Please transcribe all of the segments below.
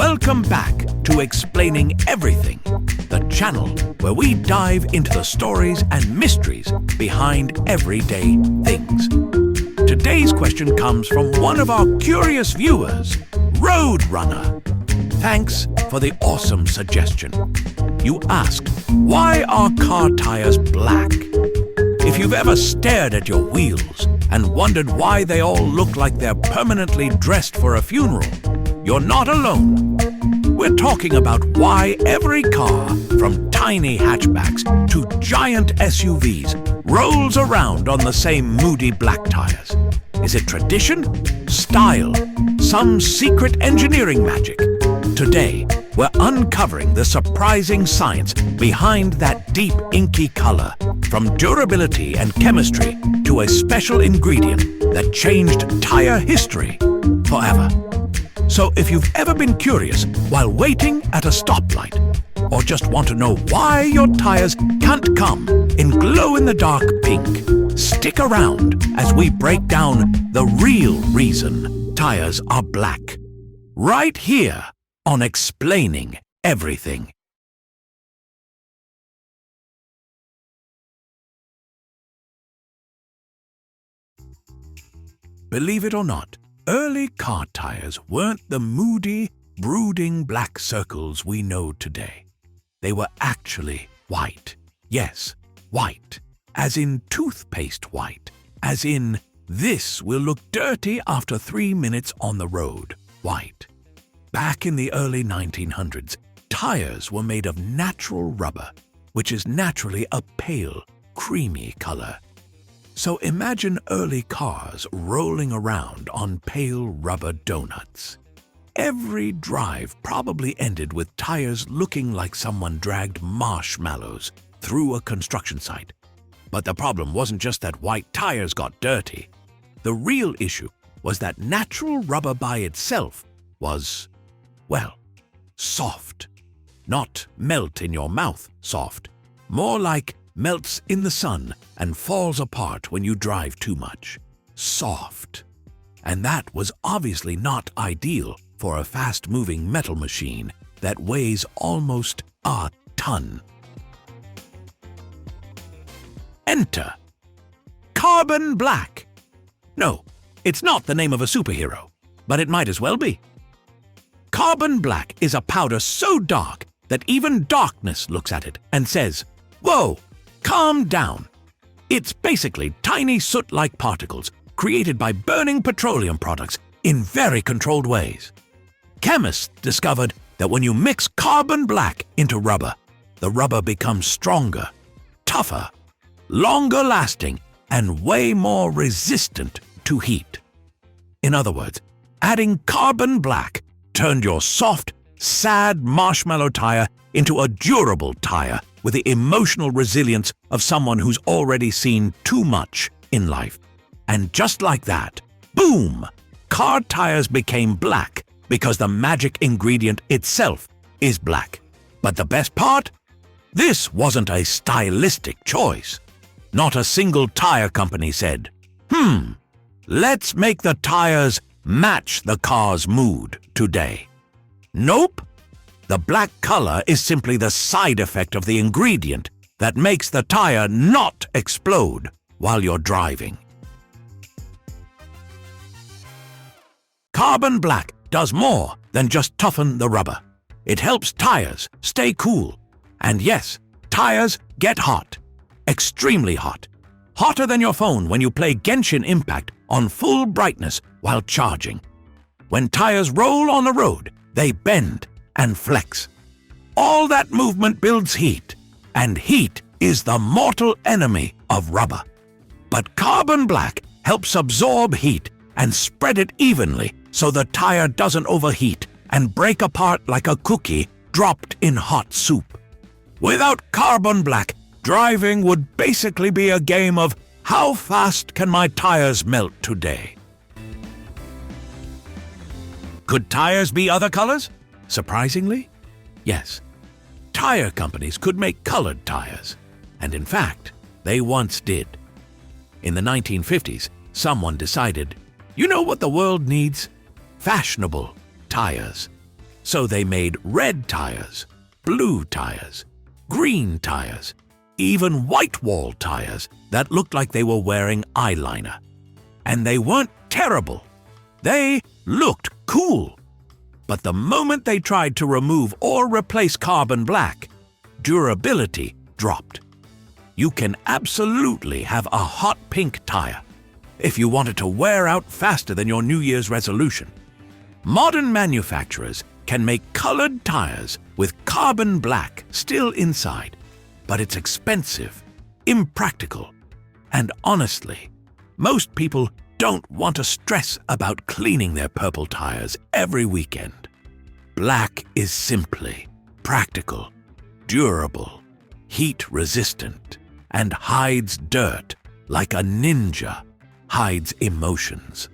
Welcome back to Explaining Everything, the channel where we dive into the stories and mysteries behind everyday things. Today's question comes from one of our curious viewers, Roadrunner. Thanks for the awesome suggestion. You asked, why are car tires black? If you've ever stared at your wheels and wondered why they all look like they're permanently dressed for a funeral, you're not alone. We're talking about why every car, from tiny hatchbacks to giant SUVs, rolls around on the same moody black tires. Is it tradition? Style? Some secret engineering magic? Today, we're uncovering the surprising science behind that deep inky color, from durability and chemistry to a special ingredient that changed tire history forever. So if you've ever been curious while waiting at a stoplight, or just want to know why your tires can't come in glow-in-the-dark pink, stick around as we break down the real reason tires are black. Right here on Explaining Everything. Believe it or not, early car tires weren't the moody, brooding black circles we know today. They were actually white. Yes, white. As in toothpaste white. As in, this will look dirty after 3 minutes on the road. White. Back in the early 1900s, tires were made of natural rubber, which is naturally a pale, creamy color. So imagine early cars rolling around on pale rubber donuts. Every drive probably ended with tires looking like someone dragged marshmallows through a construction site. But the problem wasn't just that white tires got dirty. The real issue was that natural rubber by itself was, well, soft. Not melt in your mouth soft, more like melts in the sun and falls apart when you drive too much. Soft. And that was obviously not ideal for a fast-moving metal machine that weighs almost a ton. Enter carbon black. No, it's not the name of a superhero, but it might as well be. Carbon black is a powder so dark that even darkness looks at it and says, "Whoa, calm down." It's basically tiny soot-like particles created by burning petroleum products in very controlled ways. Chemists discovered that when you mix carbon black into rubber, the rubber becomes stronger, tougher, longer lasting, and way more resistant to heat. In other words, adding carbon black turned your soft, sad marshmallow tire into a durable tire with the emotional resilience of someone who's already seen too much in life. And just like that, boom! Car tires became black because the magic ingredient itself is black. But the best part? This wasn't a stylistic choice. Not a single tire company said, let's make the tires match the car's mood today. Nope. The black color is simply the side effect of the ingredient that makes the tire not explode while you're driving. Carbon black does more than just toughen the rubber. It helps tires stay cool. And yes, tires get hot. Extremely hot. Hotter than your phone when you play Genshin Impact on full brightness while charging. When tires roll on the road, they bend and flex. All that movement builds heat, and heat is the mortal enemy of rubber. But carbon black helps absorb heat and spread it evenly so the tire doesn't overheat and break apart like a cookie dropped in hot soup. Without carbon black, driving would basically be a game of how fast can my tires melt today? Could tires be other colors? Surprisingly, yes. Tire companies could make colored tires, and in fact, they once did. In the 1950s, someone decided, you know what the world needs? Fashionable tires. So they made red tires, blue tires, green tires, even white wall tires that looked like they were wearing eyeliner. And they weren't terrible. They looked cool. But the moment they tried to remove or replace carbon black, durability dropped. You can absolutely have a hot pink tire if you want it to wear out faster than your New Year's resolution. Modern manufacturers can make colored tires with carbon black still inside, but it's expensive, impractical, and honestly, most people don't want to stress about cleaning their purple tires every weekend. Black is simply practical, durable, heat-resistant, and hides dirt like a ninja hides emotions.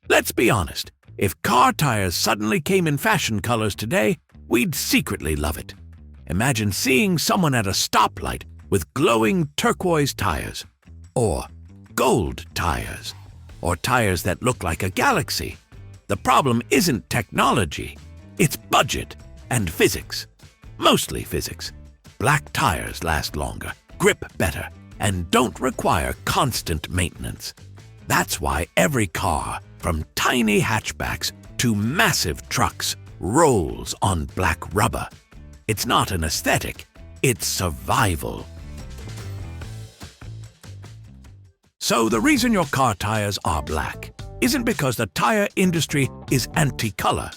Let's be honest, if car tires suddenly came in fashion colors today, we'd secretly love it. Imagine seeing someone at a stoplight with glowing turquoise tires, or gold tires, or tires that look like a galaxy. The problem isn't technology, it's budget and physics. Mostly physics. Black tires last longer, grip better, and don't require constant maintenance. That's why every car, from tiny hatchbacks to massive trucks, rolls on black rubber. It's not an aesthetic, it's survival. So the reason your car tires are black isn't because the tire industry is anti-color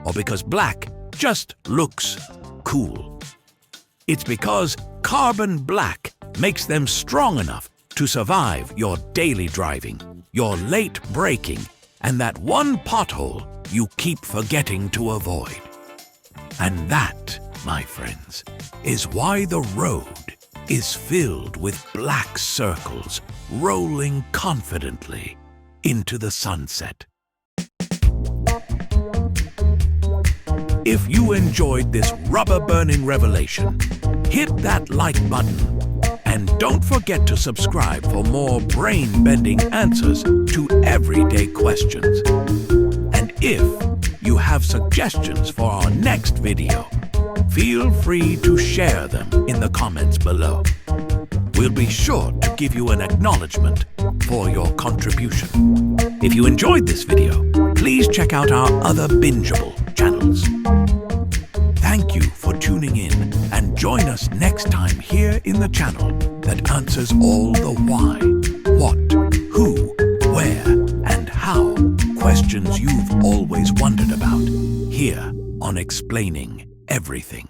or because black just looks cool. It's because carbon black makes them strong enough to survive your daily driving, your late braking, and that one pothole you keep forgetting to avoid. And that, my friends, is why the road is filled with black circles rolling confidently into the sunset. If you enjoyed this rubber-burning revelation, hit that like button and don't forget to subscribe for more brain-bending answers to everyday questions. And if you have suggestions for our next video, feel free to share them in the comments below. We'll be sure to give you an acknowledgement for your contribution. If you enjoyed this video, please check out our other bingeable channels. Thank you for tuning in and join us next time here in the channel that answers all the why, what, who, where, and how questions you've always wondered about here on Explaining Everything.